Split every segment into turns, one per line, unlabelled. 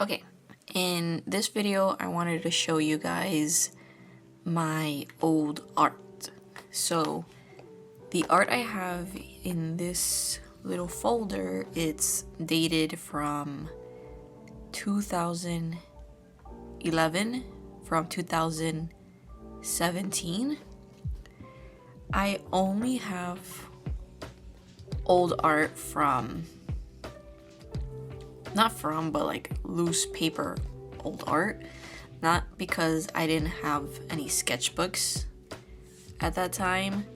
Okay, in this video I wanted to show you guys my old art. So the art I have in this little folder, it's dated from 2011, from 2017. I only have old art from, but like loose paper old art. Not because I didn't have any sketchbooks at that time,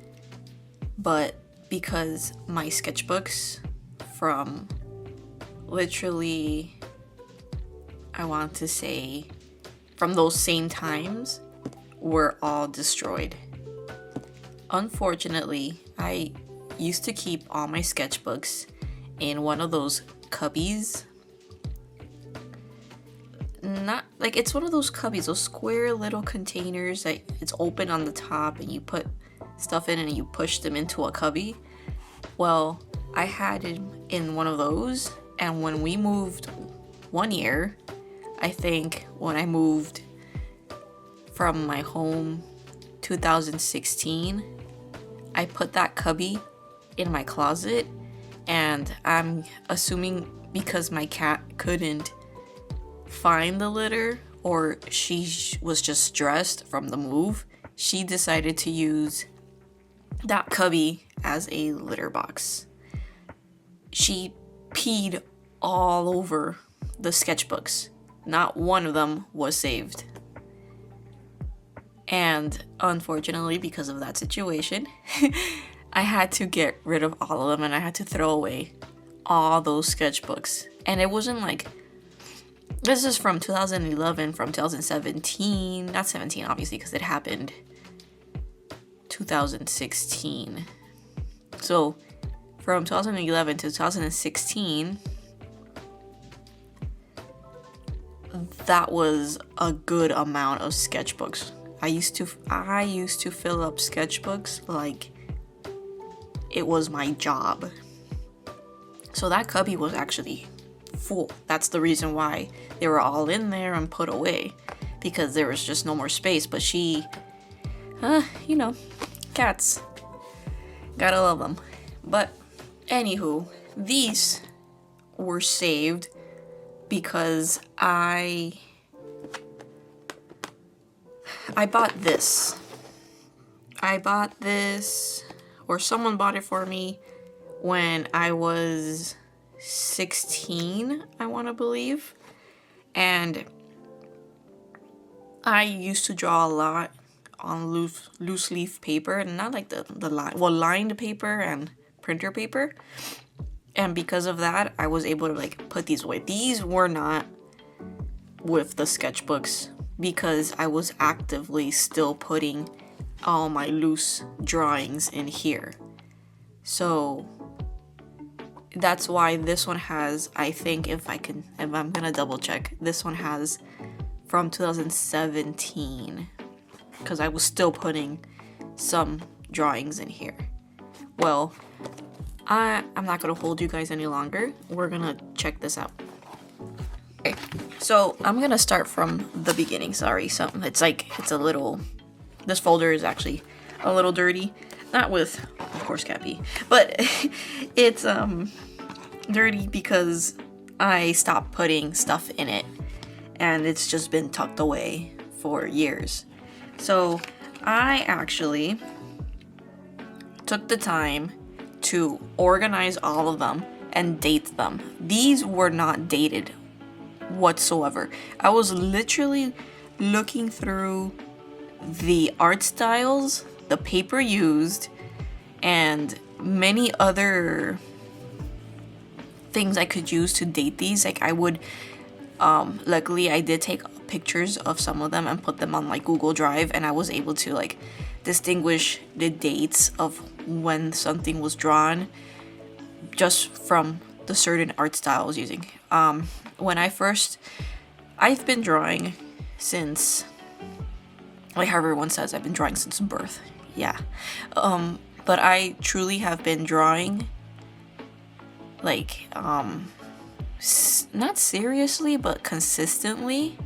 but because my sketchbooks from literally, I want to say, from those same times were all destroyed. Unfortunately, I used to keep all my sketchbooks in one of those cubbies. Not like, it's one of those cubbies, those square little containers that it's open on the top and you put stuff in and you push them into a cubby. Well, I had it in one of those, and when we moved one year, I think when I moved from my home 2016, I put that cubby in my closet, and I'm assuming because my cat couldn't find the litter, or she was just stressed from the move, she decided to use that cubby as a litter box. She peed all over the sketchbooks. Not one of them was saved. And unfortunately, because of that situation, I had to get rid of all of them, and I had to throw away all those sketchbooks. And it wasn't like, this is from 2011, from 2017, not 17 obviously because it happened 2016. So from 2011 to 2016, that was a good amount of sketchbooks. I used to fill up sketchbooks like it was my job. So that cubby was actually full. That's the reason why they were all in there and put away, because there was just no more space. But she, cats, gotta love them. But anywho, these were saved because I bought this. Or someone bought it for me when I was 16, I want to believe. And I used to draw a lot on loose leaf paper, and not like the lined paper and printer paper. And because of that, I was able to like put these away. These were not with the sketchbooks because I was actively still putting all my loose drawings in here. So that's why this one has, I think, if I'm gonna double check, this one has from 2017, because I was still putting some drawings in here. Well, I'm not gonna hold you guys any longer. We're gonna check this out. Okay, so I'm gonna start from the beginning. Sorry, so this folder is actually a little dirty. Not with, of course, Cappy, but it's dirty because I stopped putting stuff in it, and it's just been tucked away for years. So I actually took the time to organize all of them and date them. These were not dated whatsoever. I was literally looking through the art styles, the paper used, and many other things I could use to date these. Like I would, luckily I did take pictures of some of them and put them on like Google Drive, and I was able to like distinguish the dates of when something was drawn just from the certain art style I was using. I've been drawing since, like how everyone says, I've been drawing since birth. Yeah. But I truly have been drawing like not seriously, but consistently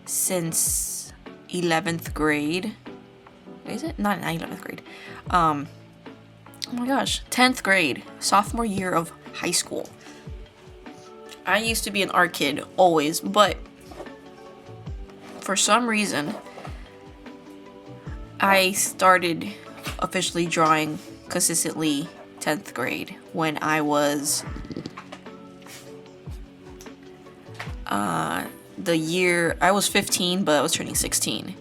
since 11th grade. Is it? Not 11th grade. Oh my gosh, 10th grade, sophomore year of high school. I used to be an art kid, always, but for some reason, I started officially drawing consistently 10th grade when I was the year I was 15, but I was turning 16.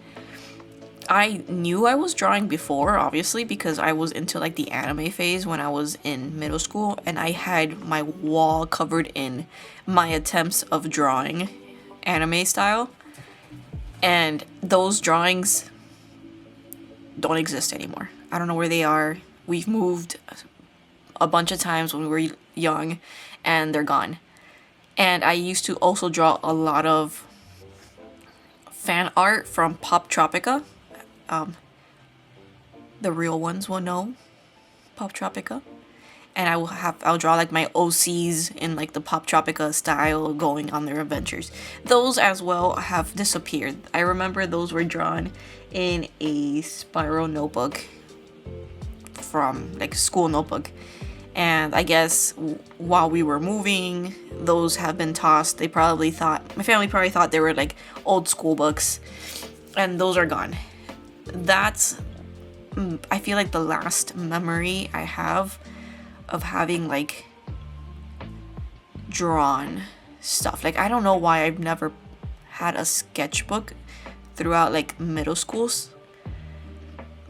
I knew I was drawing before, obviously, because I was into like the anime phase when I was in middle school, and I had my wall covered in my attempts of drawing anime style, and those drawings don't exist anymore. I don't know where they are. We've moved a bunch of times when we were young, and they're gone. And I used to also draw a lot of fan art from Pop Tropica. The real ones will know Pop Tropica. And I'll draw like my OCs in like the Pop Tropica style going on their adventures. Those as well have disappeared. I remember those were drawn in a spiral notebook from like school notebook. And I guess while we were moving, those have been tossed. My family probably thought they were like old school books, and those are gone. That's, I feel like, the last memory I have of having like drawn stuff. Like, I don't know why I've never had a sketchbook throughout like middle schools,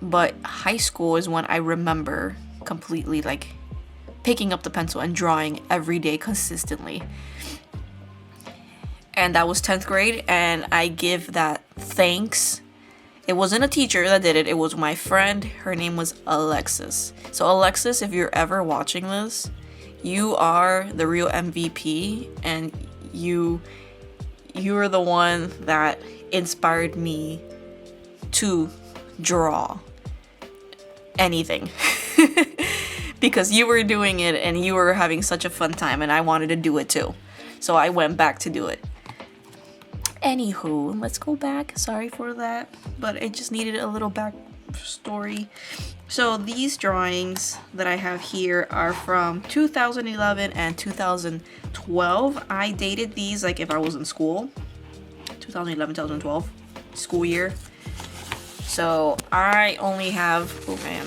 but high school is when I remember completely like picking up the pencil and drawing every day consistently. And that was 10th grade, and I give that thanks. It wasn't a teacher that did it, it was my friend. Her name was Alexis. So Alexis, if you're ever watching this, you are the real MVP, and you are the one that inspired me to draw anything. Because you were doing it and you were having such a fun time, and I wanted to do it too. So I went back to do it. Anywho, let's go back. Sorry for that, but it just needed a little back story. So these drawings that I have here are from 2011 and 2012. I dated these like if I was in school. 2011, 2012 school year. So I only have, oh man.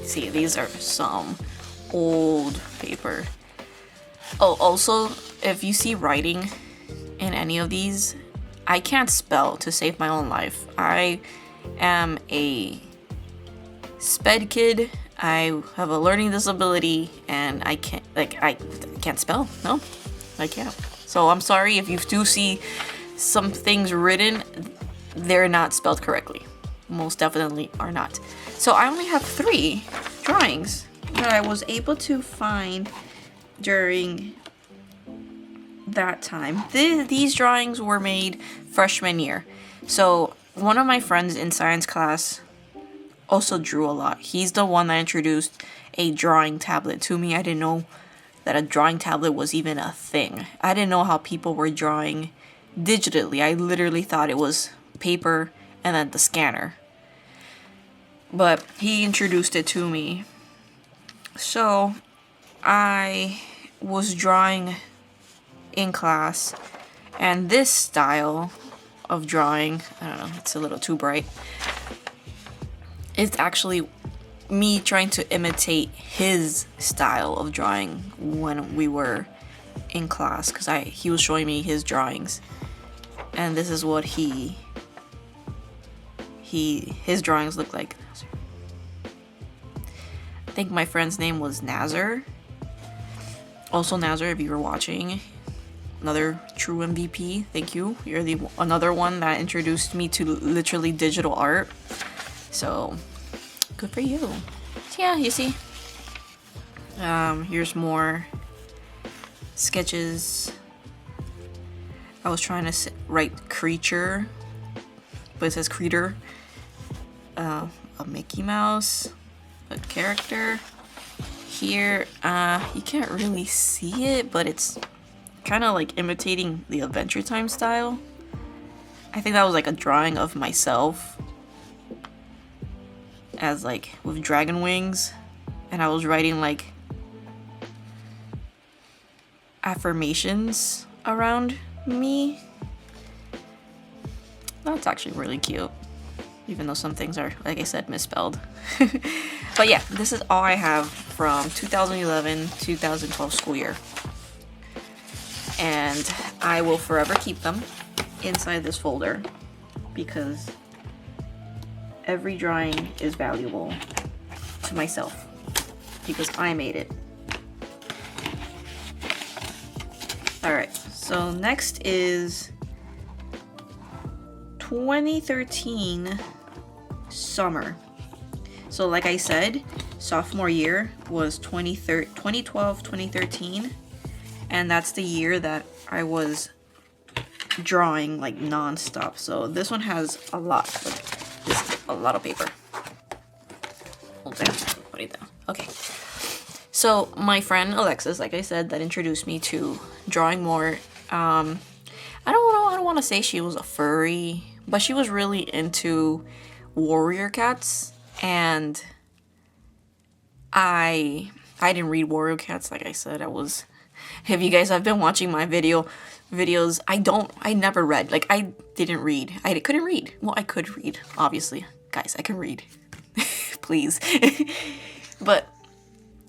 See, these are some old paper. Oh, also, if you see writing in any of these, I can't spell to save my own life. I am a sped kid. I have a learning disability, and I can't spell. No, I can't. So I'm sorry if you do see some things written, they're not spelled correctly. Most definitely are not. So I only have 3 drawings that I was able to find during that time. These drawings were made freshman year. So one of my friends in science class also drew a lot. He's the one that introduced a drawing tablet to me. I didn't know that a drawing tablet was even a thing. I didn't know how people were drawing digitally. I literally thought it was paper and then the scanner. But he introduced it to me. So I was drawing in class, and this style of drawing, I don't know, it's a little too bright. It's actually me trying to imitate his style of drawing when we were in class, because he was showing me his drawings, and this is what his drawings look like. I think my friend's name was Nazar. Also, Nazar, if you were watching, another true MVP. Thank you. You're another one that introduced me to literally digital art. So, good for you. So yeah, you see. Here's more sketches. I was trying to write creature, but it says creature. A Mickey Mouse, a character, here, you can't really see it, but it's kind of like imitating the Adventure Time style. I think that was like a drawing of myself as like with dragon wings, and I was writing like affirmations around me. That's actually really cute, even though some things are, like I said, misspelled. But yeah, this is all I have from 2011-2012 school year. And I will forever keep them inside this folder because every drawing is valuable to myself because I made it. Alright, so next is 2013 summer. So like I said, sophomore year was 2012-2013, and that's the year that I was drawing like non-stop. So this one has a lot of paper. Hold down, put it down. Okay. So my friend Alexis, like I said, that introduced me to drawing more. I don't want to say she was a furry, but she was really into warrior cats, and I didn't read warrior cats. Like I said, if you guys have been watching my videos, I never read. Like I didn't read. I couldn't read. Well, I could read, obviously. Guys, I can read. Please. But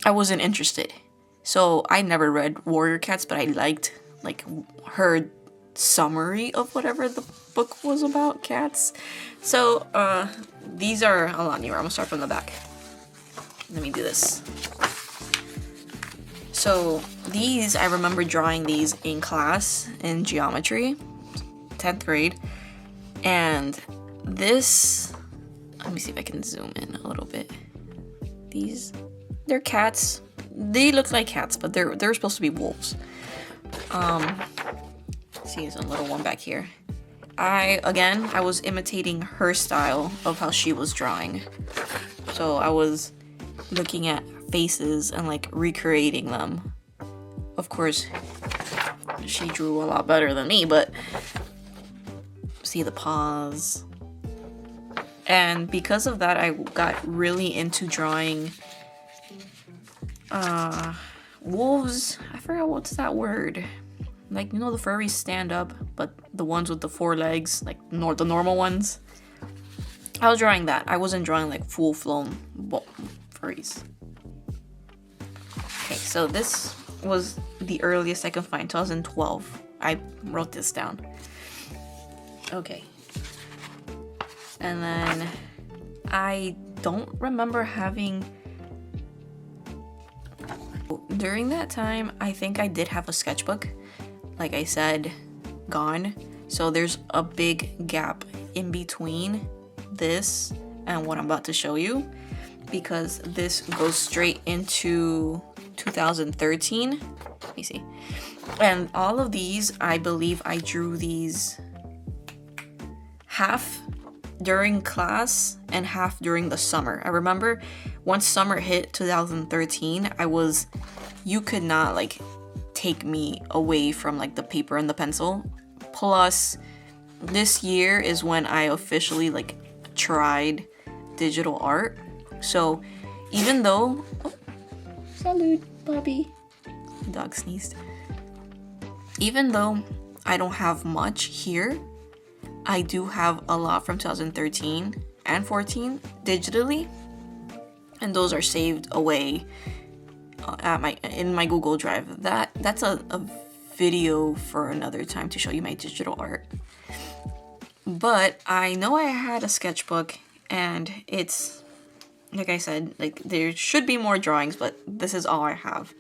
I wasn't interested. So I never read warrior cats, but I liked like her summary of whatever the book was about cats. So these are a lot newer. I'm gonna start from the back. Let me do this. So these, I remember drawing these in class in geometry, 10th grade. And this, let me see if I can zoom in a little bit. They're cats. They look like cats, but they're supposed to be wolves. See, there's a little one back here. I was imitating her style of how she was drawing. So I was looking at faces and like recreating them. Of course, she drew a lot better than me, but see the paws. And because of that, I got really into drawing wolves. I forgot what's that word. Like, you know, the furries stand up, but the ones with the 4 legs, like the normal ones. I was drawing that. I wasn't drawing like full-flown furries. Okay, so this was the earliest I could find, 2012. I wrote this down. Okay. And then I don't remember having... During that time, I think I did have a sketchbook. Like I said, gone. So there's a big gap in between this and what I'm about to show you, because this goes straight into 2013. Let me see. And all of these, I believe I drew these half during class and half during the summer. I remember once summer hit 2013, you could not like take me away from like the paper and the pencil. Plus, this year is when I officially like tried digital art. So even though, salud, Bobby. The dog sneezed. Even though I don't have much here, I do have a lot from 2013 and 14 digitally, and those are saved away in my Google Drive. That's a video for another time to show you my digital art. But I know I had a sketchbook, and it's, like I said, like there should be more drawings, but this is all I have.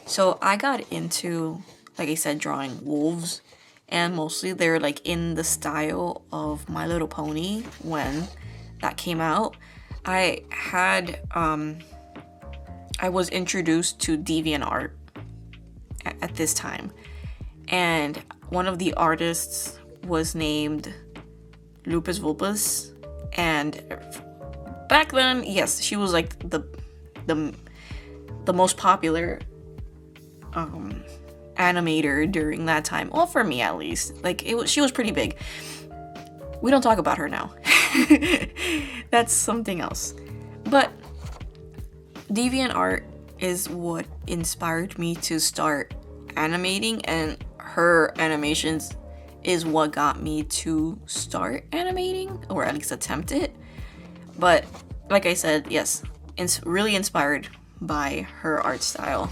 So I got into, like I said, drawing wolves, and mostly they're like in the style of My Little Pony when that came out. I was introduced to DeviantArt at this time, and one of the artists was named Lupus Vulpus, and back then, yes, she was like the the most popular animator during that time. Well, for me at least. Like, she was pretty big. We don't talk about her now. That's something else. But DeviantArt is what inspired me to start animating, and her animations is what got me to start animating, or at least attempt it. But like I said, yes, it's really inspired by her art style.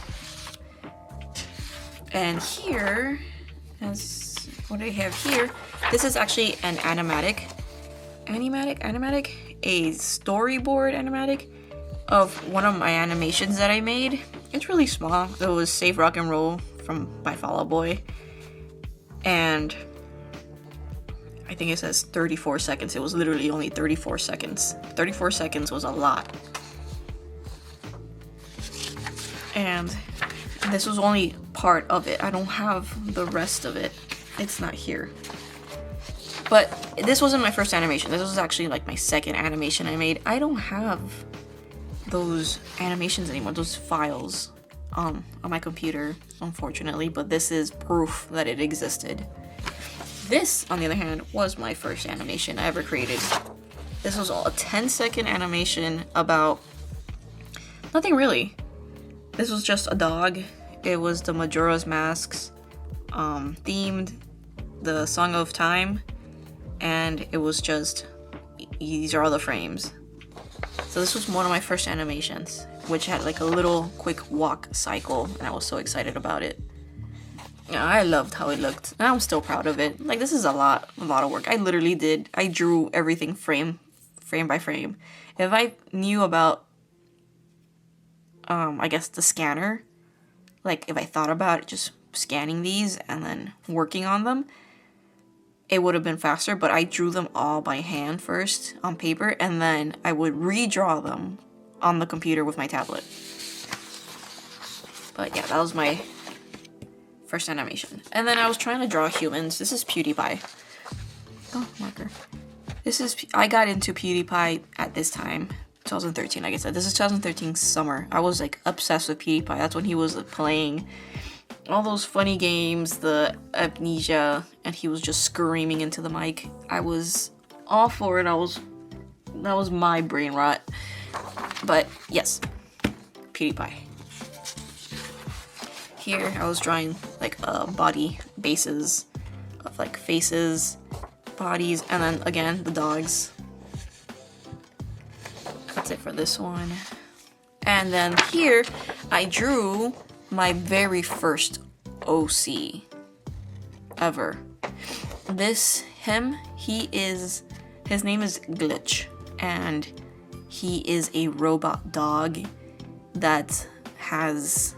And here, what do I have here? This is actually an animatic, a storyboard animatic of one of my animations that I made. It's really small. It was Save Rock and Roll by Fall Out Boy. And I think it says 34 seconds. It was literally only 34 seconds. 34 seconds was a lot. And this was only part of it. I don't have the rest of it. It's not here. But this wasn't my first animation. This was actually like my second animation I made. I don't have those animations anymore, those files on my computer, unfortunately, but this is proof that it existed. This, on the other hand, was my first animation I ever created. This was all a 10-second animation about nothing really. This was just a dog. It was the Majora's Masks themed, the Song of Time, and it was just, these are all the frames. So this was one of my first animations, which had like a little quick walk cycle, and I was so excited about it. Yeah, I loved how it looked, and I'm still proud of it. Like, this is a lot of work. I drew everything frame by frame. If I knew about, I guess the scanner, like if I thought about just scanning these and then working on them, it would have been faster, but I drew them all by hand first on paper, and then I would redraw them on the computer with my tablet. But yeah, that was my first animation. And then I was trying to draw humans. This is PewDiePie. Oh, marker. I got into PewDiePie at this time, 2013, like I said. This is 2013 summer. I was like obsessed with PewDiePie. That's when he was playing all those funny games, the Amnesia, and he was just screaming into the mic. I was all for it. That was my brain rot. But yes, PewDiePie. Here I was drawing like body bases of like faces, bodies, and then again the dogs. That's it for this one. And then here I drew my very first OC ever. His name is Glitch, and he is a robot dog that has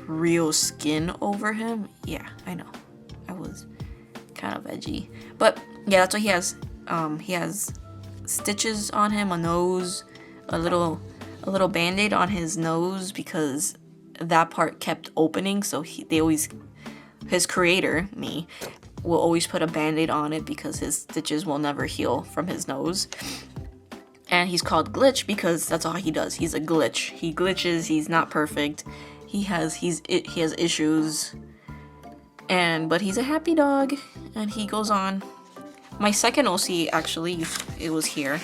real skin over him. Yeah, I know. I was kind of edgy. But yeah, that's what he has. He has stitches on him, a nose, a little band-aid on his nose because that part kept opening, so his creator, me, will always put a band-aid on it because his stitches will never heal from his nose. And he's called Glitch because that's all he does. He's a glitch. He glitches. He's not perfect. He has issues. But he's a happy dog, and he goes on. My second OC, actually, it was here.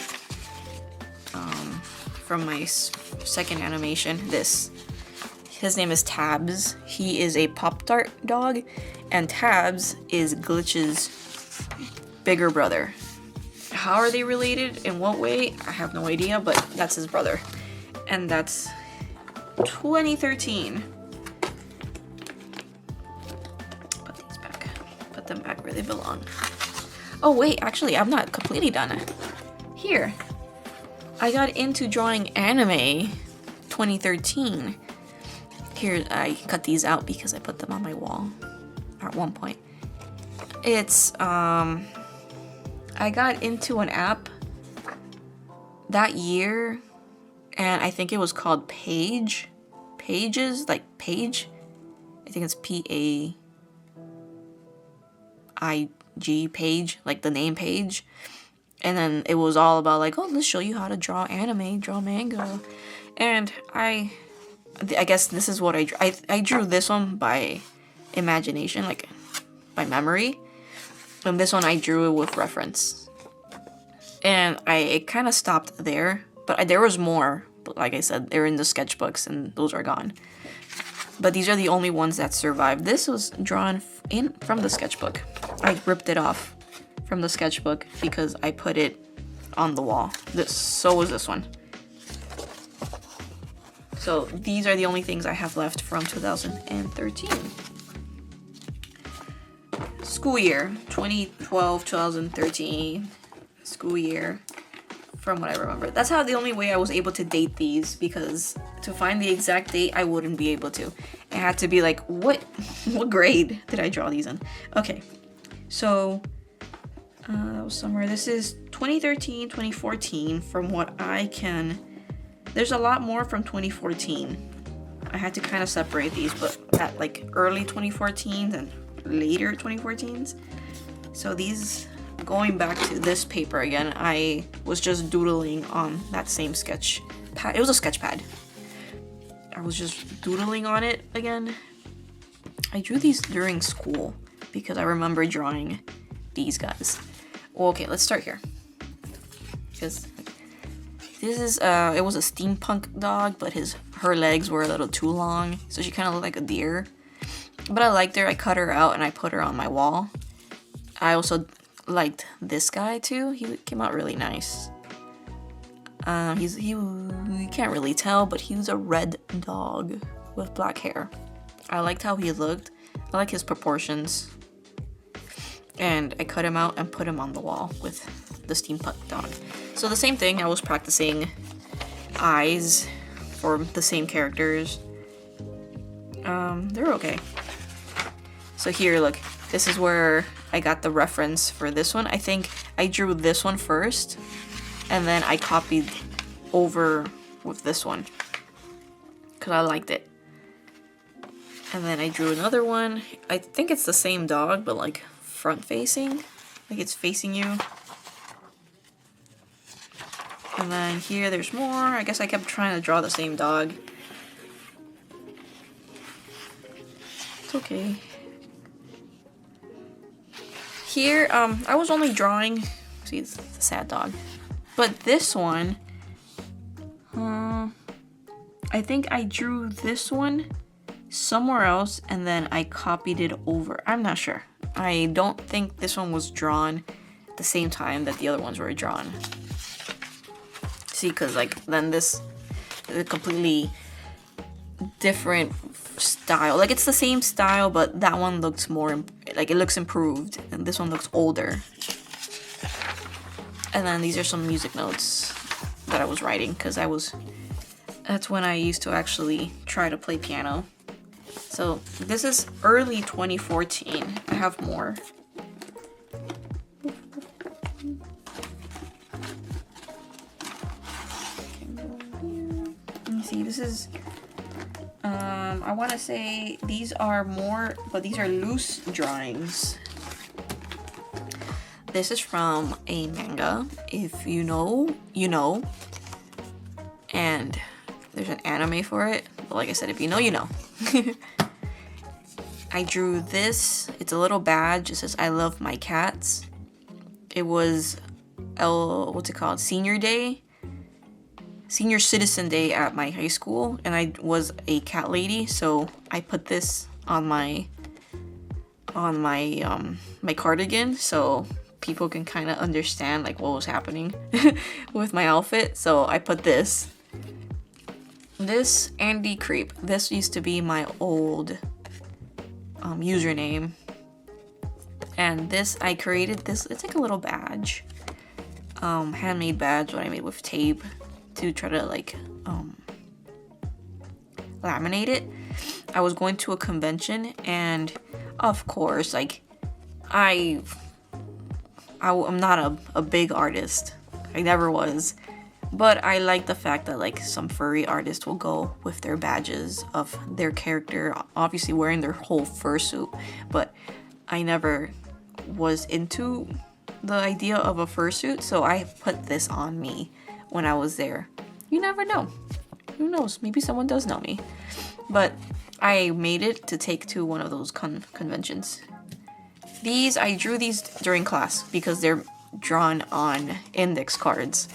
From my second animation, his name is Tabs. He is a Pop-Tart dog, and Tabs is Glitch's bigger brother. How are they related? In what way? I have no idea, but that's his brother. And that's 2013. Put these back. Put them back where they belong. Oh wait, actually, I'm not completely done. Here. I got into drawing anime 2013. Here, I cut these out because I put them on my wall at one point. It's, I got into an app that year, and I think it was called Pages, like Page. I think it's Paig, Page, like the name Page. And then it was all about like, oh, let's show you how to draw anime, draw manga. And I I guess this is what I drew. I drew this one by imagination, like by memory. And this one I drew it with reference. And it kind of stopped there. But there was more. But like I said, they're in the sketchbooks and those are gone. But these are the only ones that survived. This was drawn from the sketchbook. I ripped it off from the sketchbook because I put it on the wall. So was this one. So these are the only things I have left from 2013. School year, 2012-2013 school year, from what I remember. That's how the only way I was able to date these, because to find the exact date, I wouldn't be able to. It had to be like, what grade did I draw these in? Okay, so that was somewhere. This is 2013, 2014, from what I can. There's a lot more from 2014. I had to kind of separate these, but at like early 2014s and later 2014s. So these, going back to this paper again, I was just doodling on that same sketch pad. It was a sketch pad. I was just doodling on it again. I drew these during school because I remember drawing these guys. Well, okay, let's start here. Because this is, it was a steampunk dog, but her legs were a little too long, so she kind of looked like a deer. But I liked her. I cut her out and I put her on my wall. I liked this guy too. He came out really nice. You can't really tell, but he was a red dog with black hair. I liked how he looked. I like his proportions. And I cut him out and put him on the wall with the steampunk dog. So the same thing, I was practicing eyes for the same characters. They're okay. So here, look, this is where I got the reference for this one. I think I drew this one first, and then I copied over with this one, because I liked it. And then I drew another one. I think it's the same dog, but like front facing, like it's facing you. And then here there's more. I guess I kept trying to draw the same dog. It's okay. Here, I was only drawing, see, it's a sad dog. But this one, I think I drew this one somewhere else and then I copied it over. I'm not sure. I don't think this one was drawn at the same time that the other ones were drawn. See, because like then this is a completely different style. Like it's the same style, but that one looks more like it looks improved, and this one looks older. And then these are some music notes that I was writing because that's when I used to actually try to play piano. So this is early 2014. I have more. Let me see, this is I want to say these are more, but these are loose drawings. This is from a manga. If you know, you know. And there's an anime for it. But like I said, if you know, you know. I drew this. It's a little badge. It says, I love my cats. It was, what's it called? Senior Day. Senior Citizen Day at my high school. And I was a cat lady. So I put this on my cardigan. So people can kind of understand like what was happening with my outfit. So I put this Andy Creep. This used to be my old username, and this I created this. It's like a little badge, handmade badge that I made with tape to try to like laminate it. I was going to a convention, and of course, like I'm not a big artist. I never was. But I like the fact that like some furry artists will go with their badges of their character, obviously wearing their whole fursuit. But I never was into the idea of a fursuit, so I put this on me when I was there. You never know. Who knows? Maybe someone does know me. but I made it to take to one of those conventions. I drew these during class because they're drawn on index cards.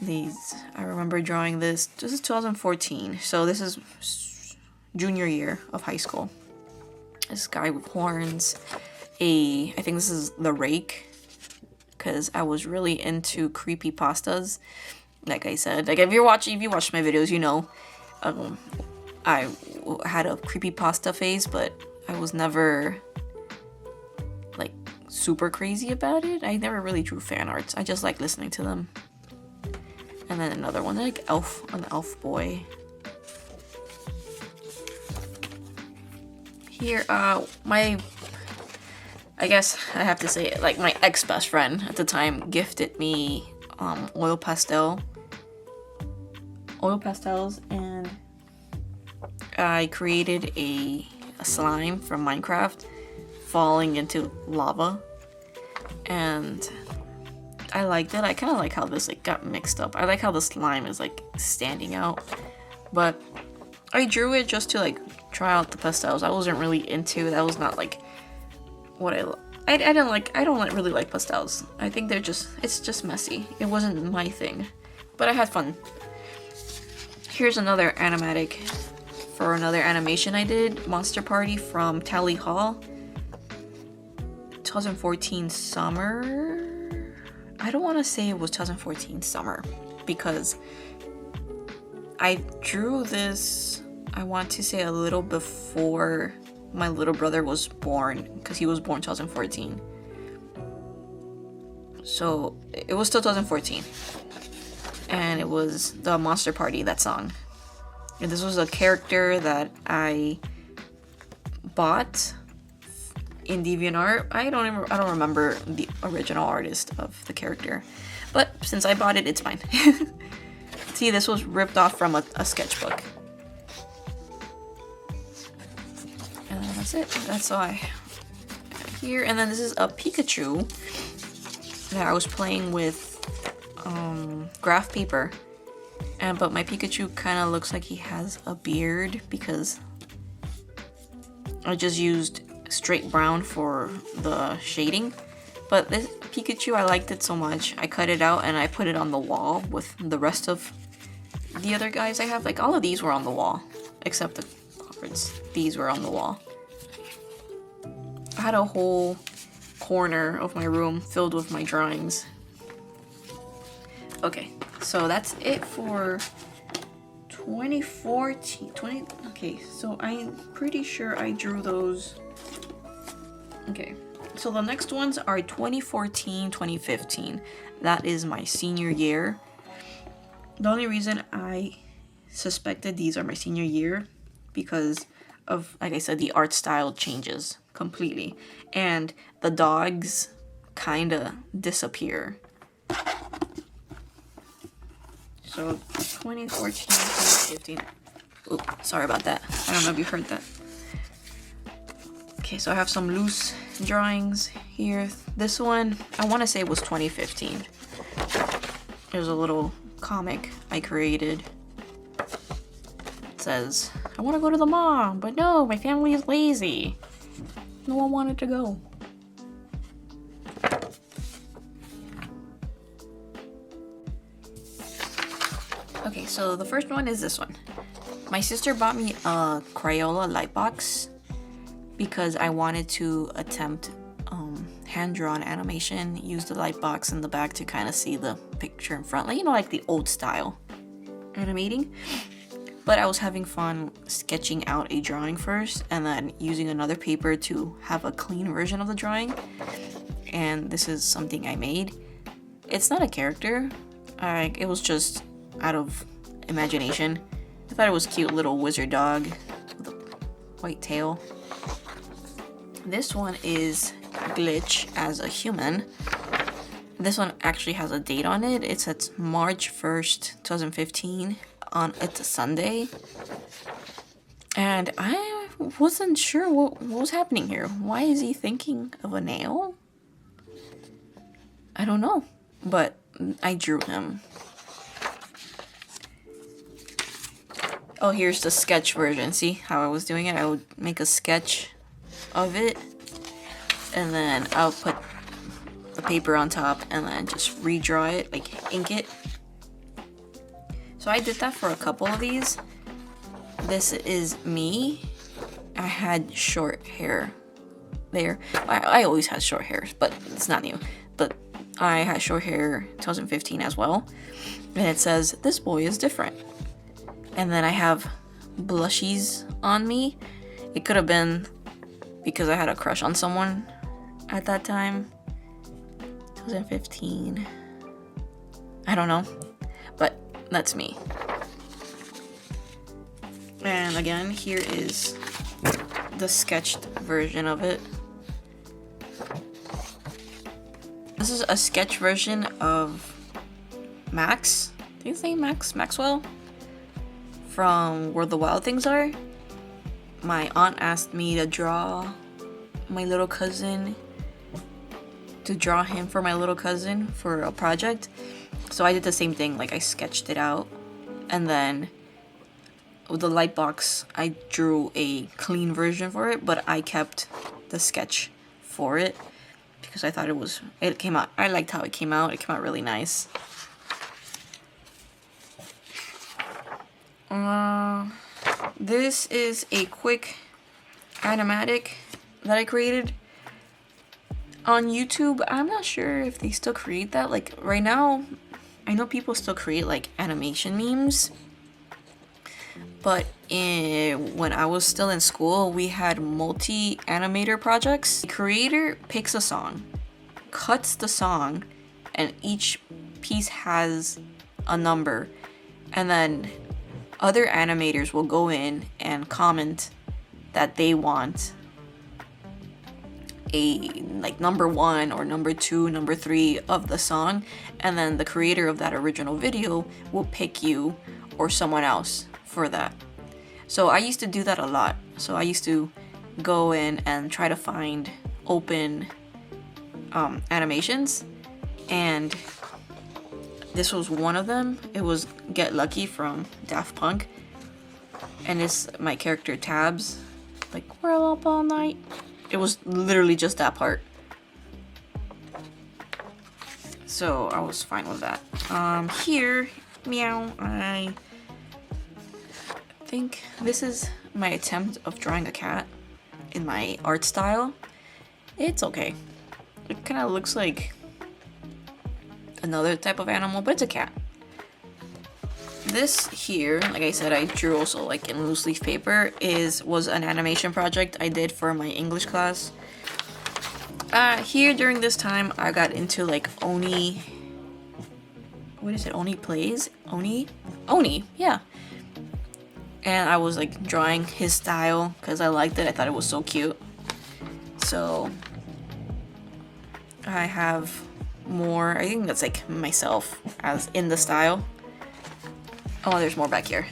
I remember drawing this. This is 2014, so this is junior year of high school. This guy with horns. I think this is the rake, because I was really into creepypastas. Like I said, like if you watched my videos, you know, I had a creepypasta phase, but I was never like super crazy about it. I never really drew fan arts. I just like listening to them. And then another one, like an elf boy. Here, I guess I have to say it, like my ex-best friend at the time gifted me oil pastels, and I created a slime from Minecraft falling into lava, and I liked it. I kind of like how this like got mixed up. I like how the slime is like standing out, but I drew it just to like try out the pastels. I wasn't really into. That was not like what I don't really like pastels. I think it's just messy. It wasn't my thing, but I had fun. Here's another animatic for another animation I did, Monster Party from Tally Hall, 2014 summer. I don't want to say it was 2014 summer because I drew this, I want to say a little before my little brother was born, because he was born 2014. So it was still 2014. And it was the Monster Party, that song. And this was a character that I bought in DeviantArt. I don't remember the original artist of the character. But since I bought it, it's mine. See, this was ripped off from a sketchbook. And that's it. That's all I got here. And then this is a Pikachu that I was playing with graph paper. But my Pikachu kind of looks like he has a beard because I just used straight brown for the shading. But this Pikachu, I liked it so much, I cut it out and I put it on the wall with the rest of the other guys I have. Like all of these were on the wall, except the cards. These were on the wall. I had a whole corner of my room filled with my drawings. Okay, so that's it for 2014. Okay, so I'm pretty sure I drew those. Okay, so the next ones are 2014, 2015. That is my senior year. The only reason I suspected these are my senior year because of, like I said, the art style changes completely. And the dogs kind of disappear. So 2014, 2015. Ooh, sorry about that. I don't know if you heard that. Okay, so I have some loose drawings here. This one, I want to say it was 2015. There's a little comic I created. It says, I want to go to the mall, but no, my family is lazy. No one wanted to go. Okay, so the first one is this one. My sister bought me a Crayola light box because I wanted to attempt hand-drawn animation, use the light box in the back to kind of see the picture in front, like, you know, like the old style animating. But I was having fun sketching out a drawing first and then using another paper to have a clean version of the drawing. And this is something I made. It's not a character. It was just out of imagination. I thought it was a cute little wizard dog with a white tail. This one is Glitch as a human. This one actually has a date on it. It says March 1st, 2015. It's a Sunday. And I wasn't sure what was happening here. Why is he thinking of a nail? I don't know. But I drew him. Oh, here's the sketch version. See how I was doing it? I would make a sketch of it, and then I'll put the paper on top and then just redraw it, like ink it. So I did that for a couple of these. This is me. I had short hair there. I always had short hair, but it's not new. But I had short hair 2015 as well. And it says, "This boy is different." And then I have blushies on me. It could have been because I had a crush on someone at that time. 2015. I don't know. But that's me. And again, here is the sketched version of it. This is a sketch version of Max. I think his name Maxwell from Where the Wild Things Are. My aunt asked me to draw my little cousin, to draw him for my little cousin for a project. So I did the same thing, like I sketched it out, and then with the light box I drew a clean version for it, but I kept the sketch for it because I thought it came out, I liked how it came out. It came out really nice. This is a quick animatic that I created on YouTube. I'm not sure if they still create that. Like right now, I know people still create like animation memes. But when I was still in school, we had multi-animator projects. The creator picks a song, cuts the song, and each piece has a number. And then other animators will go in and comment that they want a like number 1 or number 2, number 3 of the song, and then the creator of that original video will pick you or someone else for that. So I used to do that a lot. So I used to go in and try to find open animations, and this was one of them. It was Get Lucky from Daft Punk, and it's my character Tabs, like we're up all night. It was literally just that part. So I was fine with that. Here, meow, I think this is my attempt of drawing a cat in my art style. It's okay. It kind of looks like another type of animal, but it's a cat. This here, like I said, I drew also like in loose leaf paper, was an animation project I did for my English class. Here during this time, I got into like Oni. What is it? Oni plays? Oni, yeah. And I was like drawing his style because I liked it. I thought it was so cute. So I have more. I think that's like myself as in the style. Oh, there's more back here.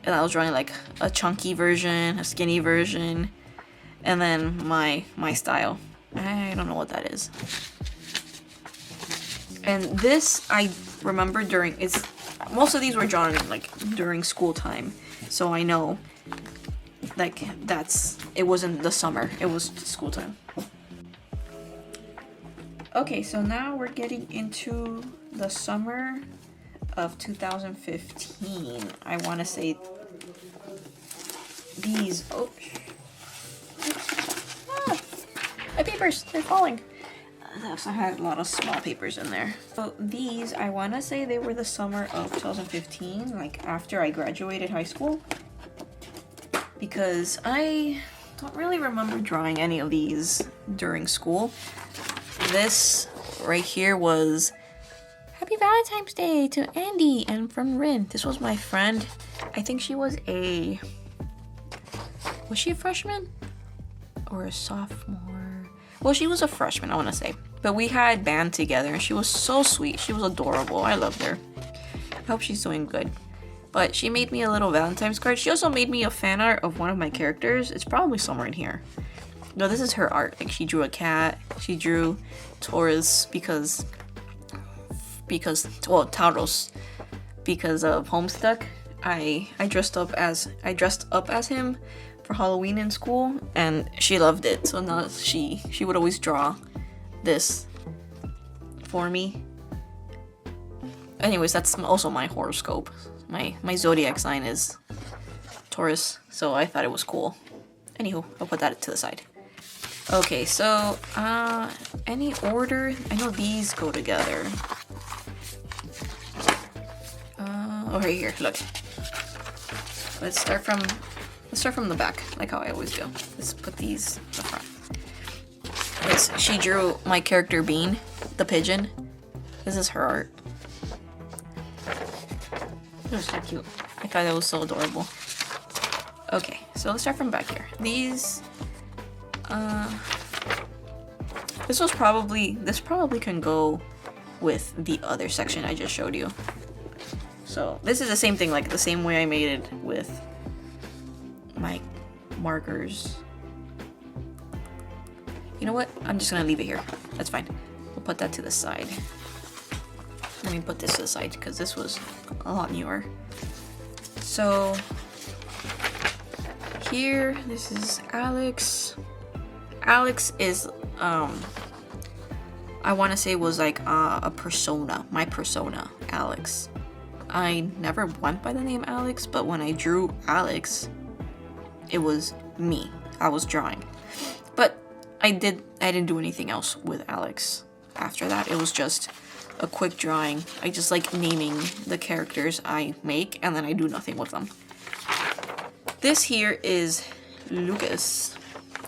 And I was drawing like a chunky version, a skinny version, and then my style. I don't know what that is. And this I remember most of these were drawn like during school time, so I know like it wasn't the summer, it was school time. Okay, so now we're getting into the summer of 2015. I want to say these. Oh, my papers, they're falling. I had a lot of small papers in there. So these, I want to say they were the summer of 2015, like after I graduated high school, because I don't really remember drawing any of these during school. This right here was Happy Valentine's Day to Andy and from Rin. This was my friend. I think she was she a freshman or a sophomore? Well, she was a freshman, I want to say. But we had band together and she was so sweet. She was adorable. I loved her. I hope she's doing good. But she made me a little Valentine's card. She also made me a fan art of one of my characters. It's probably somewhere in here. No, this is her art. Like, she drew a cat. She drew Taurus because Tauros, because of Homestuck. I dressed up as him for Halloween in school, and she loved it. So now she would always draw this for me. Anyways, that's also my horoscope. My zodiac sign is Taurus, so I thought it was cool. Anywho, I'll put that to the side. Okay, so any order? I know these go together. Oh, right here. Look. Let's start from the back, like how I always do. Let's put these in the front. She drew my character Bean, the pigeon. This is her art. It was so cute. I thought that was so adorable. Okay, so let's start from back here. These, this probably can go with the other section I just showed you. So this is the same thing, like the same way I made it with my markers. You know what? I'm just gonna leave it here. That's fine. We'll put that to the side. Let me put this to the side because this was a lot newer. So here, this is Alex. Alex is, I want to say was like a persona, my persona, Alex. I never went by the name Alex, but when I drew Alex, it was me. I was drawing. But I didn't do anything else with Alex after that. It was just a quick drawing. I just like naming the characters I make, and then I do nothing with them. This here is Lucas.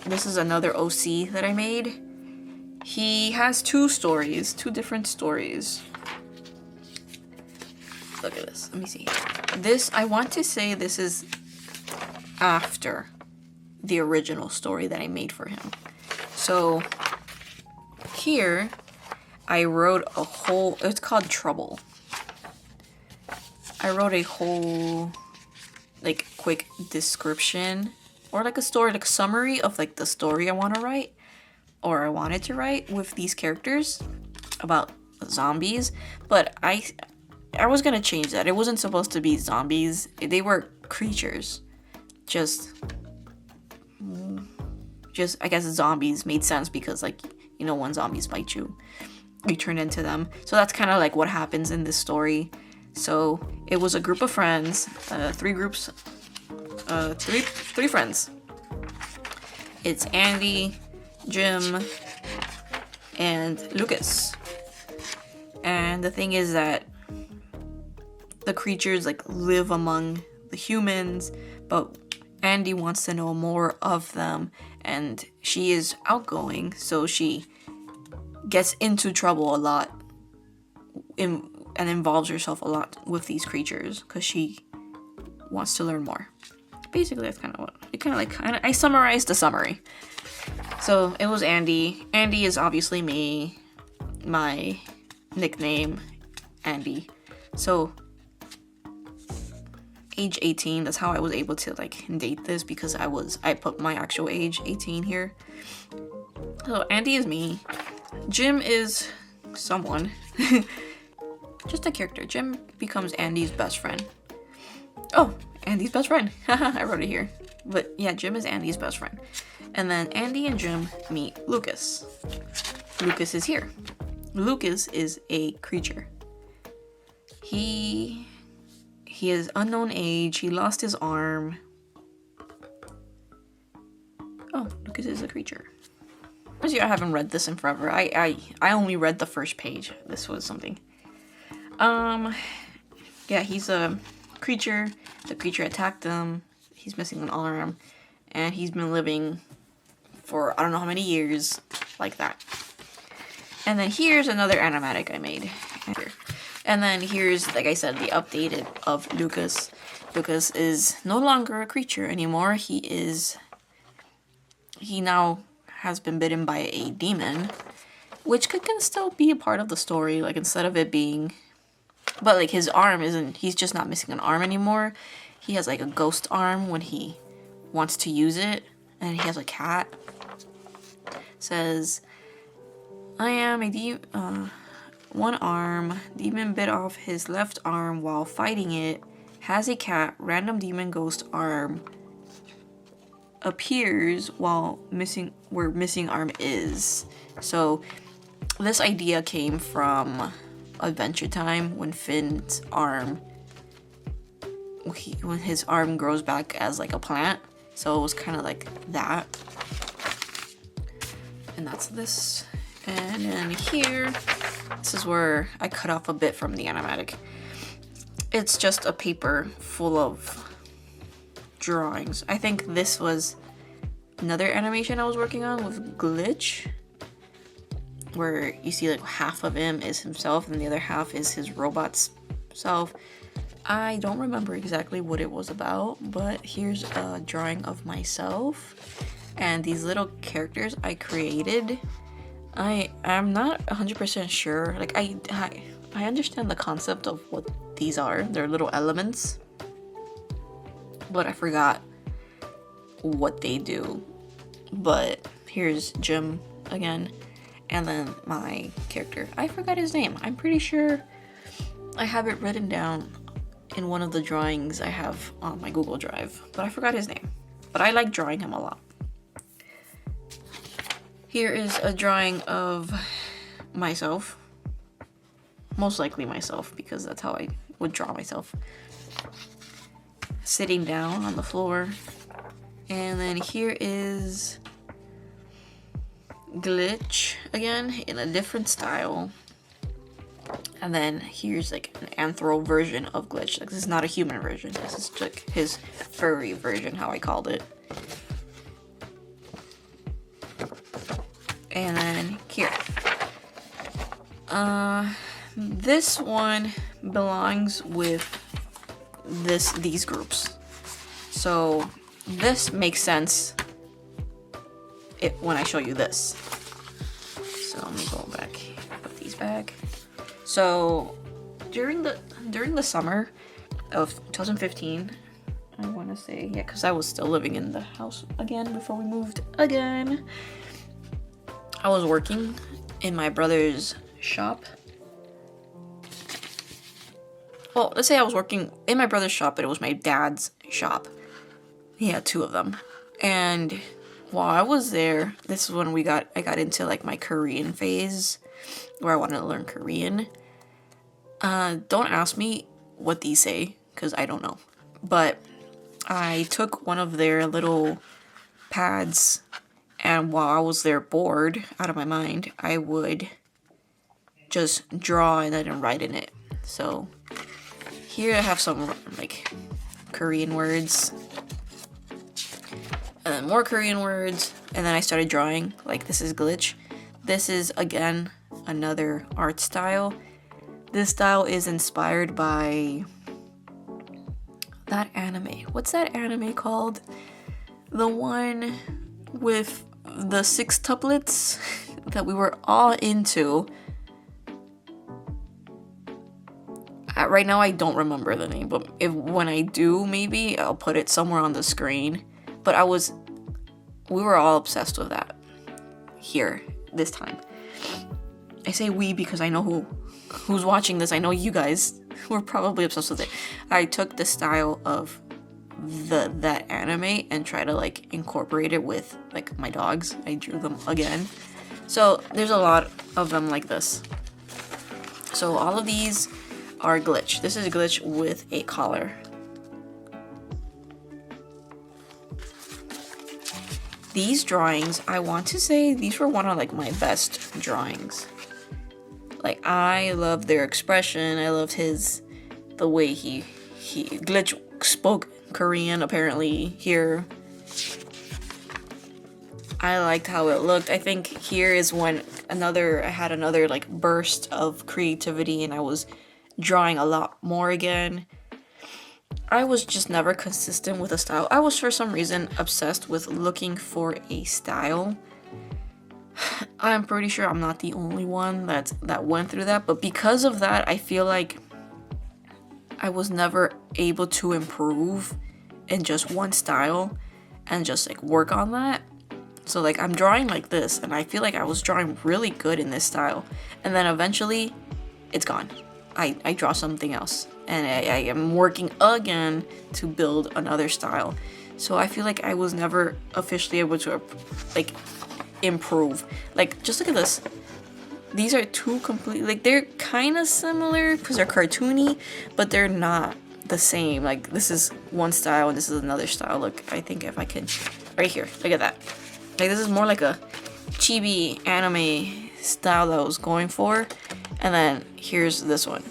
This is another OC that I made. He has two different stories. Look at this. Let me see. This, I want to say this is after the original story that I made for him. So here I wrote a whole, it's called Trouble. I wrote a whole like quick description or like a story, like summary of like the story I want to write or I wanted to write with these characters about zombies, but I was gonna change that. It wasn't supposed to be zombies. They were creatures. Just I guess zombies made sense because, like, you know, when zombies bite you, you turn into them. So that's kind of like what happens in this story. So it was a group of friends, three friends. It's Andy, Jim, and Lucas. And the thing is that the creatures like live among the humans, but Andy wants to know more of them, and she is outgoing, so she gets into trouble a lot and involves herself a lot with these creatures because she wants to learn more. Basically, that's kind of what I summarized the summary. So it was Andy. Andy is obviously me, my nickname, Andy. So age 18, that's how I was able to like date this because I put my actual age 18 here. So Andy is me. Jim is someone. Just a character. Jim becomes Andy's best friend. Oh, Andy's best friend. I wrote it here. But yeah, Jim is Andy's best friend. And then Andy and Jim meet Lucas. Lucas is here. Lucas is a creature. He is unknown age. He lost his arm. Oh, Lucas is a creature. As you, I haven't read this in forever. I only read the first page. This was something. Yeah, he's a creature. The creature attacked him. He's missing an arm, and he's been living for I don't know how many years like that. And then here's another animatic I made. And then here's, like I said, the updated of Lucas. Lucas is no longer a creature anymore. He now has been bitten by a demon, which can still be a part of the story, like instead of it being, but like his arm isn't, he's just not missing an arm anymore. He has like a ghost arm when he wants to use it, and he has a cat. Says, I am a one arm. Demon bit off his left arm while fighting it. has a cat, random demon ghost arm appears while where missing arm is. So this idea came from Adventure Time when Finn's arm, when his arm grows back as like a plant. So it was kind of like that. And that's this. And then here, this is where I cut off a bit from the animatic. It's just a paper full of drawings. I think this was another animation I was working on with Glitch, where you see like half of him is himself and the other half is his robot's self. I don't remember exactly what it was about, but here's a drawing of myself and these little characters I created. I'm not 100% sure. Like I understand the concept of what these are. They're little elements, but I forgot what they do. But here's Jim again, and then my character. I forgot his name. I'm pretty sure I have it written down in one of the drawings I have on my Google Drive, but I forgot his name. But I like drawing him a lot. Here is a drawing of myself. Most likely myself, because that's how I would draw myself. Sitting down on the floor. And then here is Glitch again in a different style. And then here's like an anthro version of Glitch. Like, this is not a human version. This is like his furry version, how I called it. And then here. This one belongs with these groups. So this makes sense when I show you this. So let me go back, put these back. So during the summer of 2015, I want to say, yeah, because I was still living in the house again before we moved again. I was working in my brother's shop. Well, let's say I was working in my brother's shop, but it was my dad's shop. He had two of them. And while I was there, this is when I got into like my Korean phase, where I wanted to learn Korean. Don't ask me what these say, because I don't know. But I took one of their little pads, and while I was there bored out of my mind, I would just draw and then write in it. So here I have some like Korean words, and then more Korean words, and then I started drawing. Like, this is Glitch. This is again another art style. This style is inspired by that anime. What's that anime called? The one with the sextuplets that we were all into. Right now I don't remember the name, but when I do, maybe I'll put it somewhere on the screen. But we were all obsessed with that here this time. I say we because I know who's watching this. I know you guys were probably obsessed with it. I took the style of that anime and try to like incorporate it with like my dogs. I drew them again. So there's a lot of them like this. So all of these are Glitch. This is Glitch with a collar. These drawings, I want to say these were one of like my best drawings. Like, I loved their expression. I loved the way Glitch spoke Korean apparently here. I liked how it looked. I think here is when I had another like burst of creativity and I was drawing a lot more again. I was just never consistent with a style. I was for some reason obsessed with looking for a style. I'm pretty sure I'm not the only one that went through that, but because of that, I feel like I was never able to improve in just one style and just like work on that. So like I'm drawing like this and I feel like I was drawing really good in this style, and then eventually it's gone. I draw something else and I am working again to build another style. So I feel like I was never officially able to like improve. Like, just look at this. These are two completely, like, they're kind of similar because they're cartoony, but they're not the same. Like, this is one style and this is another style. Look, I think if I can, right here, look at that. Like, this is more like a chibi anime style that I was going for, and then here's this one.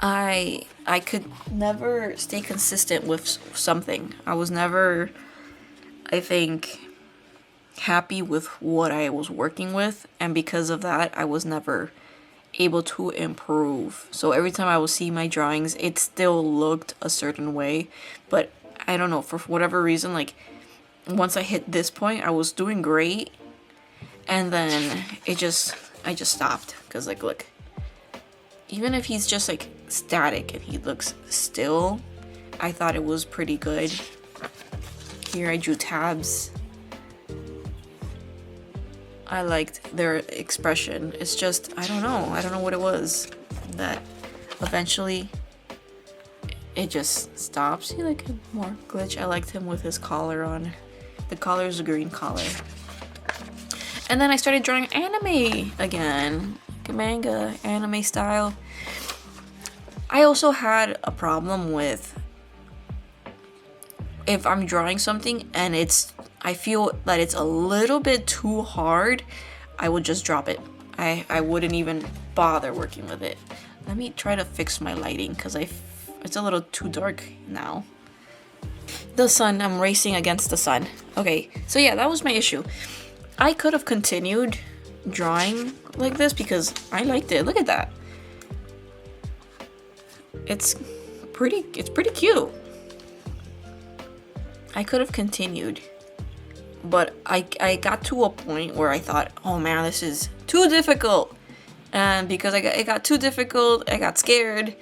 I could never stay consistent with something. I was never, I think, happy with what I was working with, and because of that, I was never able to improve. So every time I would see my drawings, it still looked a certain way, but I don't know, for whatever reason, like, once I hit this point, I was doing great, and then I just stopped, because, like, look, even if he's just like static and he looks still, I thought it was pretty good. Here I drew tabs. I liked their expression. It's just, I don't know what it was that eventually it just stops. See, like, more glitch. I liked him with his collar on. The collar is a green collar. And then I started drawing anime again. Manga, anime style. I also had a problem with if I'm drawing something and I feel that it's a little bit too hard, I would just drop it. I wouldn't even bother working with it. Let me try to fix my lighting because it's a little too dark now. The sun, I'm racing against the sun. Okay, so yeah, that was my issue. I could have continued drawing like this because I liked it. Look at that. It's pretty cute. I could have continued, but I got to a point where I thought, oh man, this is too difficult. And because it got too difficult, I got scared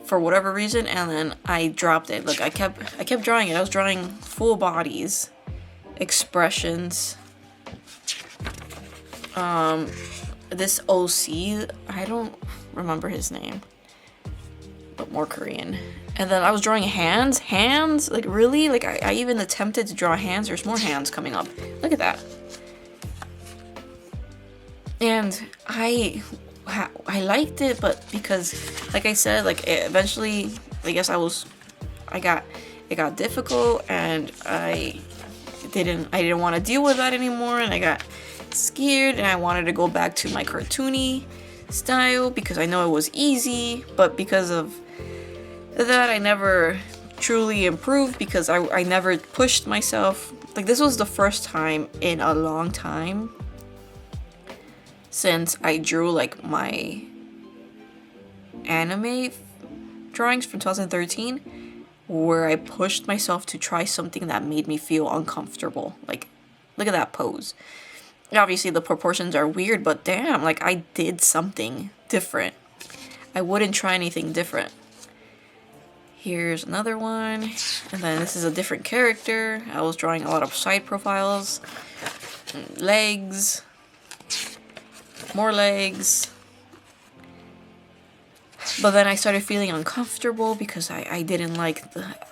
for whatever reason, and then I dropped it. Look, I kept drawing it. I was drawing full bodies, expressions. This OC, I don't remember his name, but more Korean. And then I was drawing hands, like, really? Like, I even attempted to draw hands. There's more hands coming up. Look at that. And I liked it, but because, like I said, like, eventually, I guess it got difficult, and I didn't want to deal with that anymore, and I got scared, and I wanted to go back to my cartoony style because I know it was easy, but because of that, I never truly improved because I never pushed myself. Like, this was the first time in a long time since I drew, like, my anime drawings from 2013 where I pushed myself to try something that made me feel uncomfortable. Like, look at that pose. Obviously the proportions are weird, but damn, like, I did something different. I wouldn't try anything different. Here's another one, and then this is a different character. I was drawing a lot of side profiles, legs, more legs. But then I started feeling uncomfortable because I didn't like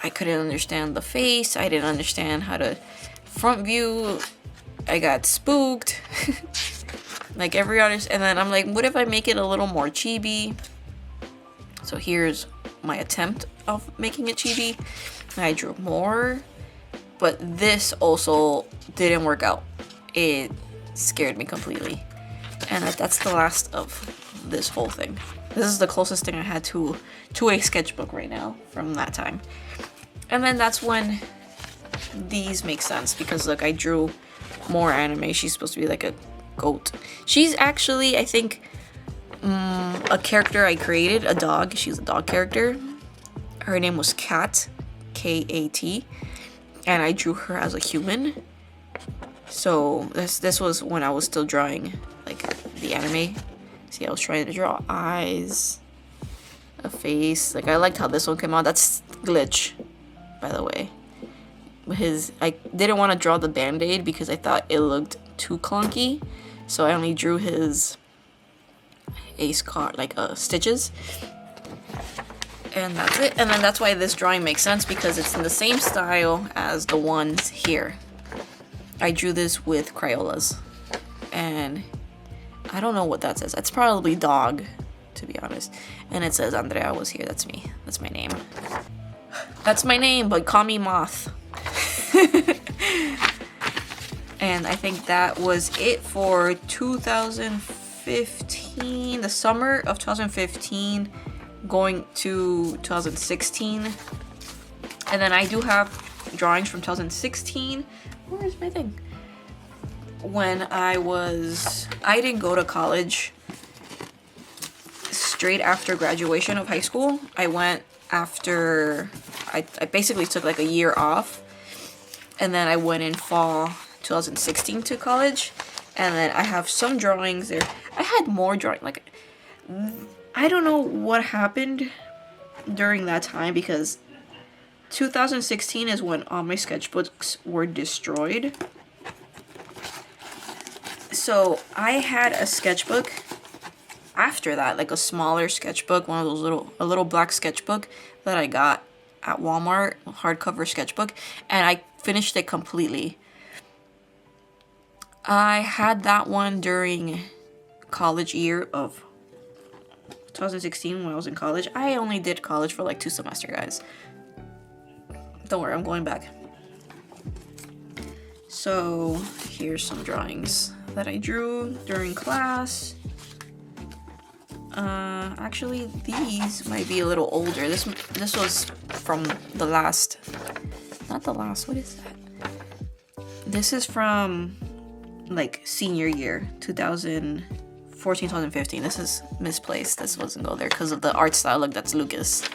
I couldn't understand the face. I didn't understand how to front view. I got spooked. Like every artist. And then I'm like, what if I make it a little more chibi? So here's my attempt of making it chibi. I drew more. But this also didn't work out. It scared me completely. And that's the last of this whole thing. This is the closest thing I had to a sketchbook right now from that time. And then that's when these make sense because look, I drew more anime. She's supposed to be like a goat. She's actually, I think, a character I created, a dog. She's a dog character. Her name was Kat, K-A-T, and I drew her as a human. So this was when I was still drawing like the anime. See, I was trying to draw eyes, a face. Like, I liked how this one came out. That's Glitch, by the way. I didn't want to draw the band-aid because I thought it looked too clunky. So I only drew his a scar, like stitches. And that's it. And then that's why this drawing makes sense, because it's in the same style as the ones here. I drew this with Crayolas. And I don't know what that says. It's probably dog, to be honest. And it says Andrea was here. That's me. That's my name. That's my name, but call me Moth. And I think that was it for 2015, the summer of 2015, going to 2016. And then I do have drawings from 2016. Where's my thing? When I didn't go to college straight after graduation of high school. I went after, I basically took like a year off. And then I went in fall 2016 to college. And then I have some drawings there. I had more drawing, like, I don't know what happened during that time, because 2016 is when all my sketchbooks were destroyed. So I had a sketchbook after that, like a smaller sketchbook, one of those a little black sketchbook that I got at Walmart, a hardcover sketchbook, and I finished it completely. I had that one during college year of 2016 when I was in college. I only did college for like 2 semesters, guys. Don't worry, I'm going back. So here's some drawings that I drew during class. Actually, these might be a little older. This was from the last, not the last, what is that? This is from like senior year, 2014, 2015. This is misplaced. This wasn't go there because of the art style. Look, that's Lucas.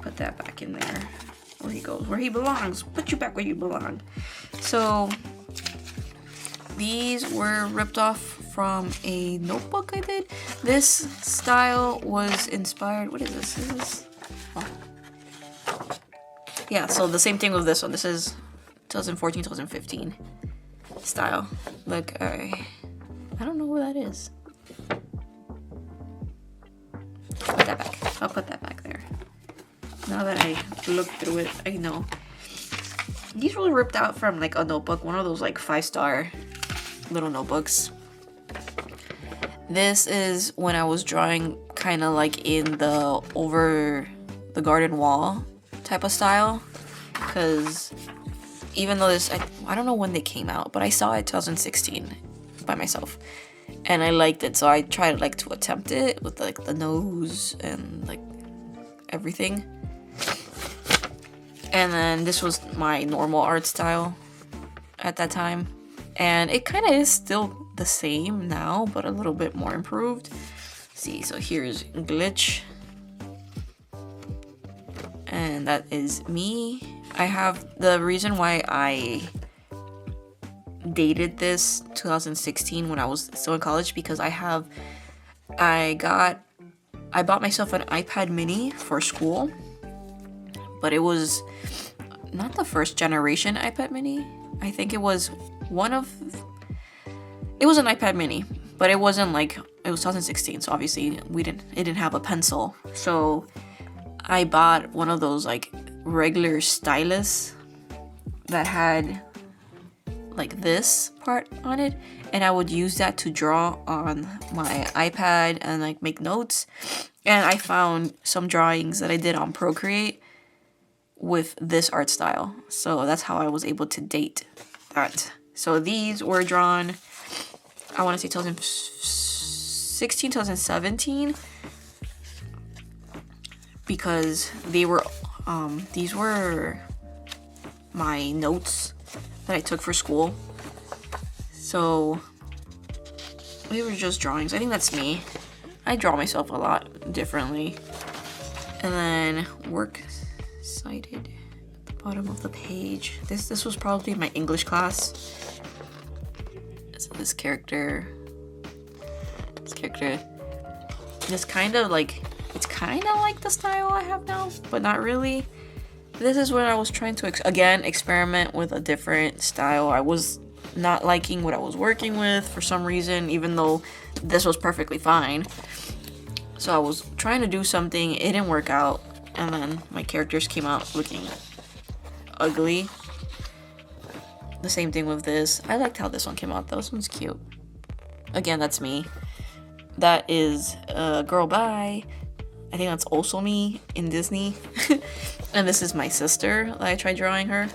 Put that back in there. Where he goes, where he belongs. Put you back where you belong. So these were ripped off from a notebook I did. This style was inspired. What is this? Is this? Oh. Yeah, so the same thing with this one. This is 2014, 2015 style. Look, I don't know where that is. Put that back. I'll put that back there. Now that I look through it, I know. These were ripped out from like a notebook, one of those like 5-star little notebooks. This is when I was drawing kind of like in the over the garden wall type of style. Because even though this, I don't know when they came out, but I saw it 2016 by myself. And I liked it, so I tried like to attempt it with like the nose and like everything. And then this was my normal art style at that time. And it kind of is still the same now, but a little bit more improved. See, so here's Glitch. And that is me. I have the reason why I dated this 2016 when I was still in college, because I bought myself an iPad mini for school, but it was not the first generation iPad mini. I think it was it was an iPad mini, but it wasn't like, it was 2016, so obviously it didn't have a pencil. So I bought one of those like regular stylus that had like this part on it, and I would use that to draw on my iPad and like make notes. And I found some drawings that I did on Procreate with this art style, so that's how I was able to date that. So these were drawn, I want to say 2016, 2017, because these were my notes that I took for school. So they were just drawings. I think that's me. I draw myself a lot differently. And then works cited at the bottom of the page. This was probably my English class. So this character, this kind of like, it's kind of like the style I have now, but not really. This is when I was trying to again experiment with a different style. I was not liking what I was working with for some reason, even though this was perfectly fine. So I was trying to do something, it didn't work out, and then my characters came out looking ugly. The same thing with this. I liked how this one came out though. This one's cute. Again, that's me. That is Girl Bye. I think that's also me in Disney. And this is my sister that I tried drawing her.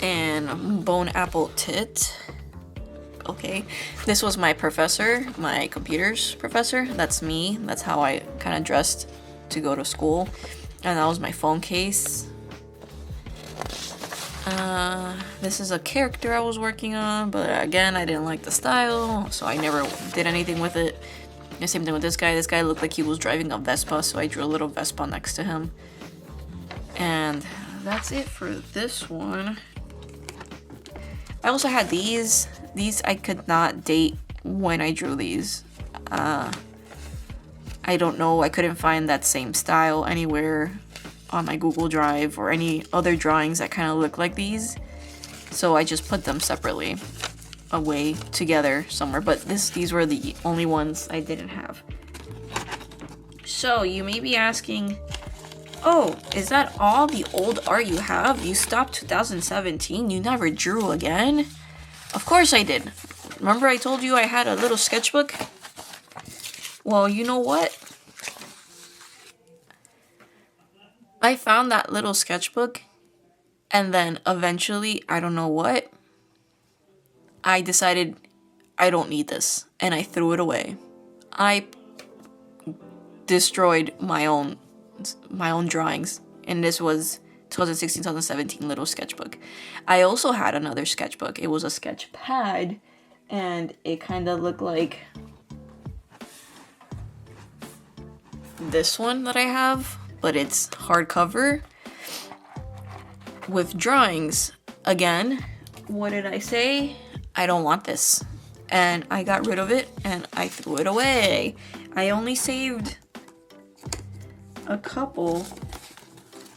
And Bone Apple Tit. Okay. This was my professor, my computer's professor. That's me. That's how I kind of dressed to go to school. And that was my phone case. This is a character I was working on, but again, I didn't like the style, so I never did anything with it. The same thing with this guy. This guy looked like he was driving a Vespa, so I drew a little Vespa next to him. And that's it for this one. I also had these. These I could not date when I drew these. I don't know, I couldn't find that same style anywhere on my Google Drive or any other drawings that kind of look like these. So I just put them separately away together somewhere, but these were the only ones I didn't have. So you may be asking, oh, is that all the old art you have? You stopped 2017, you never drew again? Of course I did. Remember I told you I had a little sketchbook? Well, you know what? I found that little sketchbook, and then eventually, I don't know what, I decided I don't need this, and I threw it away. I destroyed my own drawings, and this was 2016-2017 little sketchbook. I also had another sketchbook. It was a sketch pad, and it kind of looked like this one that I have, but it's hardcover with drawings. Again, what did I say? I don't want this. And I got rid of it and I threw it away. I only saved a couple.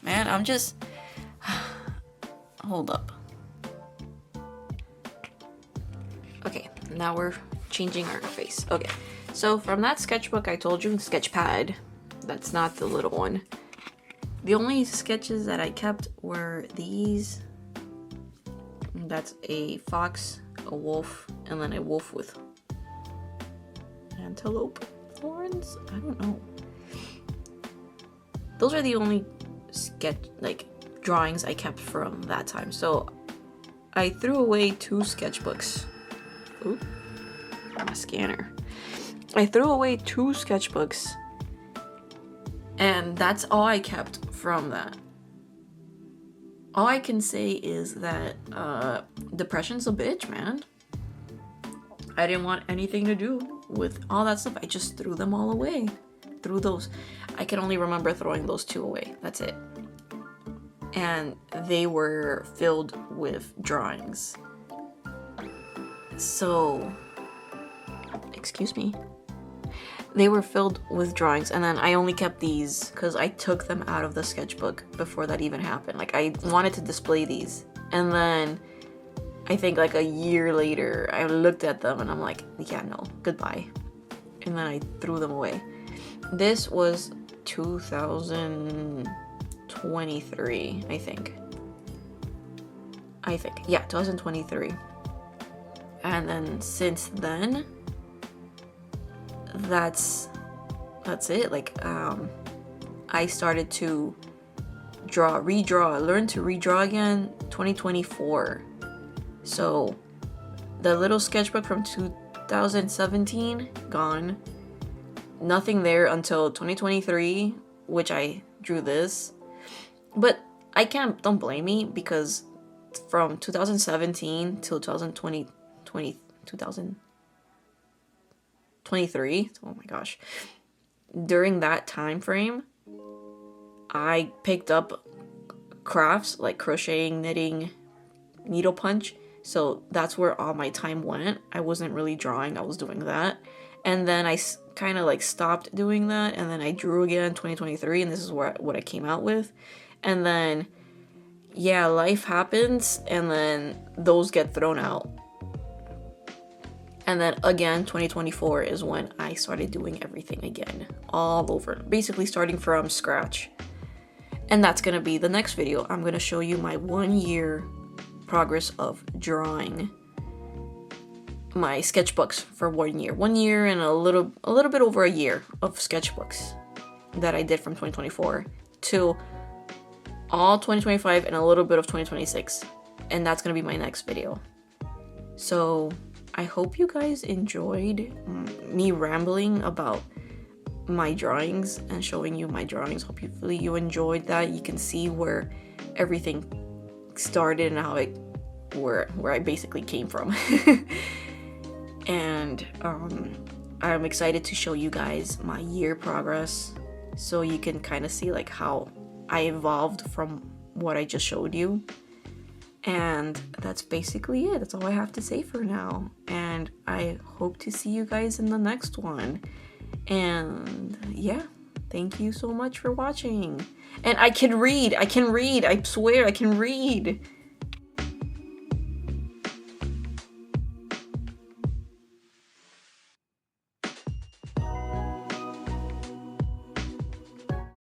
Man, I'm just... Hold up. Okay, now we're changing our face. Okay, so from that sketchbook I told you, sketch pad. That's not the little one. The only sketches that I kept were these. That's a fox, a wolf, and then a wolf with antelope horns? I don't know. Those are the only drawings I kept from that time. So I threw away 2 sketchbooks. Ooh, my scanner. I threw away 2 sketchbooks. And that's all I kept from that. All I can say is that depression's a bitch, man. I didn't want anything to do with all that stuff. I just threw them all away. Threw those. I can only remember throwing those 2 away. That's it. And they were filled with drawings. So, excuse me. They were filled with drawings, and then I only kept these because I took them out of the sketchbook before that even happened. Like, I wanted to display these, and then I think like a year later, I looked at them and I'm like, yeah, no, goodbye. And then I threw them away. This was 2023, I think. Yeah, 2023. And then since then, that's it. Like, I started to learn to redraw again 2024. So the little sketchbook from 2017 gone, nothing there until 2023, which I drew this. But don't blame me, because from 2017 till 2023, oh my gosh, during that time frame, I picked up crafts like crocheting, knitting, needle punch. So that's where all my time went. I wasn't really drawing, I was doing that. And then I kind of like stopped doing that, and then I drew again 2023, and this is what I came out with. And then yeah, life happens and then those get thrown out. And then again, 2024 is when I started doing everything again, all over, basically starting from scratch. And that's gonna be the next video. I'm gonna show you my 1 year progress of drawing my sketchbooks for 1 year. 1 year and a little bit over a year of sketchbooks that I did from 2024 to all 2025 and a little bit of 2026. And that's gonna be my next video. So I hope you guys enjoyed me rambling about my drawings and showing you my drawings. Hopefully you enjoyed that. You can see where everything started and how where I basically came from. And I'm excited to show you guys my year progress so you can kind of see like how I evolved from what I just showed you. And that's basically it. That's all I have to say for now. And I hope to see you guys in the next one. And yeah, thank you so much for watching. And I can read. I swear I can read.